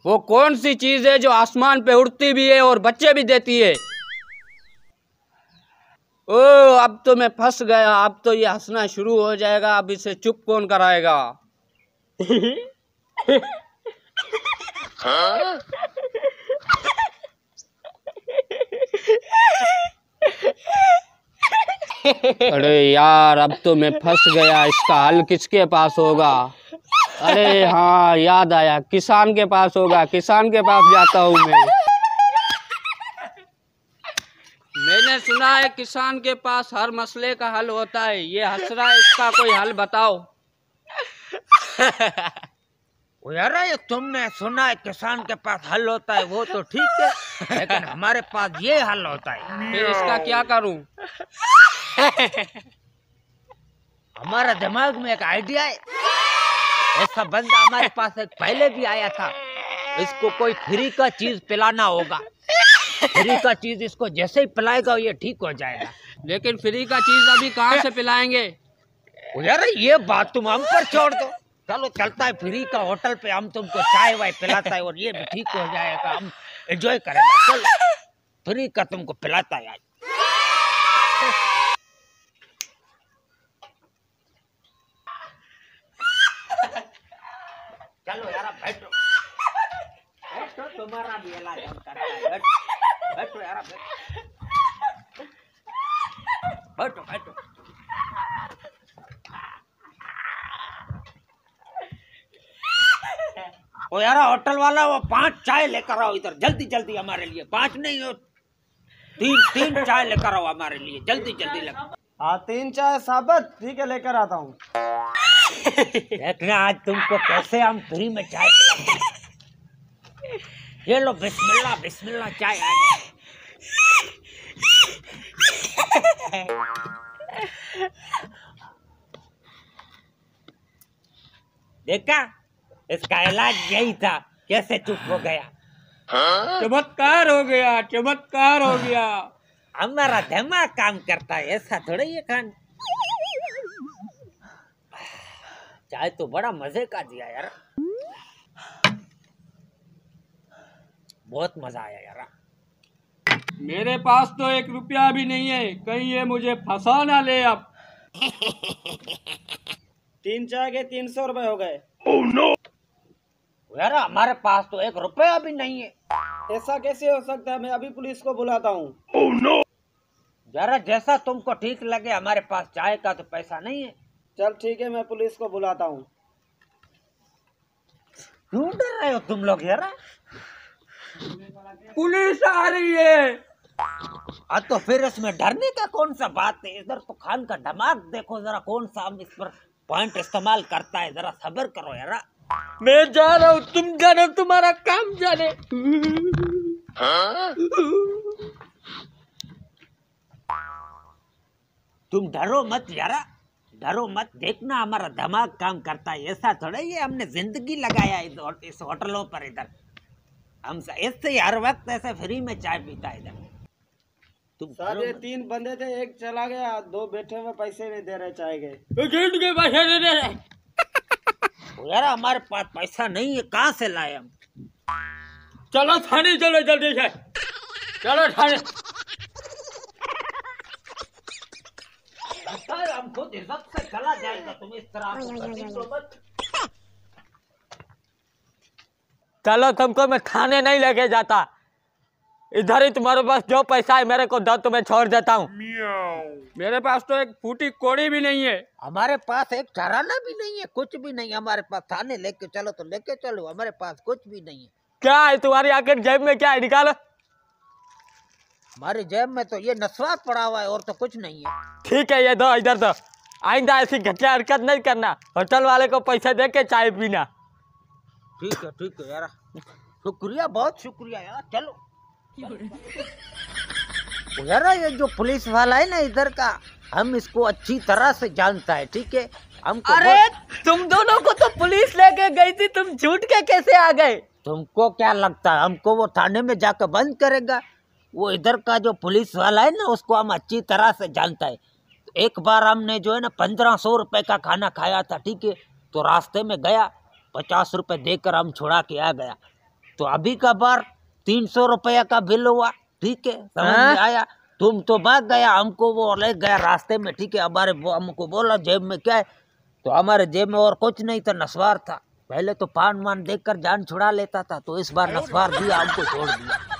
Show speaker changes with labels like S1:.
S1: वो कौन सी चीज है जो आसमान पे उड़ती भी है और बच्चे भी देती है? ओ, अब तो मैं फंस गया। अब तो ये हंसना शुरू हो जाएगा। अब इसे चुप कौन कराएगा?
S2: हाँ?
S1: अरे यार, अब तो मैं फंस गया। इसका हल किसके पास होगा? अरे हाँ, याद आया, किसान के पास होगा। किसान के पास जाता हूँ मैं। मैंने सुना है किसान के पास हर मसले का हल होता है। ये हंस रहा है, इसका कोई हल बताओ।
S2: यार ये तुमने सुना है किसान के पास हल होता है, वो तो ठीक है, लेकिन हमारे पास ये हल होता है।
S1: फिर इसका क्या करूं?
S2: हमारा दिमाग में एक आइडिया है। ऐसा बंदा हमारे पास एक पहले भी आया था। इसको कोई फ्री का चीज पिलाना होगा। फ्री का चीज इसको जैसे ही पिलाएगा ये ठीक हो जाएगा।
S1: लेकिन फ्री का चीज अभी कहाँ से पिलाएंगे?
S2: यार ये बात तुम हम पर छोड़ दो। चलो चलता है फ्री का होटल पे, हम तुमको चाय वाय पिलाता है और ये भी ठीक हो जाएगा। हम एंजॉय करेंगे। चलो फ्री का तुमको पिलाता है आज। चलो यार बैठो बैठो, तुम्हारा भी इलाज हम करता है। बैठो बैठो यार बैठो बैठो। ओ यार होटल वाला, वो 5 चाय लेकर आओ इधर जल्दी जल्दी हमारे लिए। 5 नहीं हो, 3 चाय लेकर आओ हमारे लिए जल्दी जल्दी लेकर।
S3: हाँ 3 चाय साबत, ठीक है लेकर आता हूँ।
S2: देखना आज तुमको कैसे हम फ्री में चाय पिलाते। ये लो बिस्मिल्लाह बिस्मिल्लाह, चाय आ गया। देखा, इसका इलाज यही था। कैसे चुप हो गया?
S1: चमत्कार हो गया, चमत्कार हो गया।
S2: हमारा दिमाग काम करता है, ऐसा थोड़ा ही खान। चाय तो बड़ा मजे का दिया यार, बहुत मजा आया यार।
S1: मेरे पास तो 1 रुपया भी नहीं है। कहीं ये मुझे फंसा ना ले। अब
S3: 3 चाय के 300 रुपए हो गए।
S2: यार हमारे पास तो 1 रुपया भी नहीं है।
S3: ऐसा कैसे हो सकता है? मैं अभी पुलिस को बुलाता हूँ।
S2: जरा जैसा तुमको ठीक लगे, हमारे पास चाय का तो पैसा नहीं है।
S3: चल ठीक है, मैं पुलिस को बुलाता हूँ।
S2: क्यों डर रहे हो तुम लोग यार?
S1: पुलिस आ रही है।
S2: तो फिर इसमें डरने का कौन सा बात है? इधर तो खान का दिमाग देखो जरा, कौन सा हम इस पर पॉइंट इस्तेमाल करता है। जरा सब्र करो यार।
S1: मैं जा रहा हूँ, तुम जानो, तुम्हारा काम जाने।
S2: तुम डरो मत यार, डरो मत। देखना हमारा दिमाग काम करता है। ऐसा थोड़ा ही हमने जिंदगी लगाया इस होटलों पर। इधर हम ऐसे हर वक्त ऐसे फ्री में चाय पीता है इधर। तुम
S3: सर ये 3 बंदे थे, एक चला गया, 2 बैठे हुए पैसे नहीं दे रहे चाय के।
S1: पैसे दे दे रहे।
S2: यार हमारे पास पैसा नहीं है, कहाँ से लाए हम?
S1: चलो थाने चलो जल्दी से, चलो थाने।
S2: हम खुद इज्जत से चला जाएगा, तुम इस तरह
S1: चलो, तुमको मैं थाने नहीं लेके जाता। इधर ही तुम्हारे पास जो पैसा है मेरे को दो, तो मैं छोड़ देता हूँ। मेरे पास तो 1 फूटी कोड़ी भी नहीं है।
S2: हमारे पास एक चाराना भी नहीं है, कुछ भी नहीं हमारे पास। थाने लेके चलो तो लेके चलो, हमारे पास कुछ भी नहीं है।
S1: क्या है तुम्हारी आखिर जेब में? क्या है, निकालो।
S2: हमारी जेब में तो ये नस्वात पड़ा हुआ है, और तो कुछ नहीं है।
S1: ठीक है, ये दो, इधर दो। आइंदा ऐसी घटिया हरकत नहीं करना। होटल वाले को पैसे दे के चाय पीना।
S2: ठीक है यार, शुक्रिया, बहुत शुक्रिया यार। चलो यार, ये जो पुलिस वाला है ना इधर का, हम इसको अच्छी तरह से जानता है, ठीक है। हमको
S1: अरे तुम दोनों को तो पुलिस लेके गई थी, तुम झूठ के कैसे आ गए?
S2: तुमको क्या लगता है हमको वो थाने में जाकर बंद करेगा? वो इधर का जो पुलिस वाला है ना, उसको हम अच्छी तरह से जानता है। एक बार हमने जो है ना 1500 रुपए का खाना खाया था, ठीक है। तो रास्ते में गया, 50 रुपए देकर हम छुड़ा के आ गया। तो अभी का बार 300 रुपया का बिल हुआ, ठीक है, समझ में आया। तुम तो भाग गया, हमको वो ले गया रास्ते में, ठीक है। हमारे वो हमको बोला जेब में क्या है, तो हमारे जेब में और कुछ नहीं था, नस्वार था। पहले तो पान मान देखकर जान छुड़ा लेता था, तो इस बार नस्वार दिया, हमको छोड़ दिया।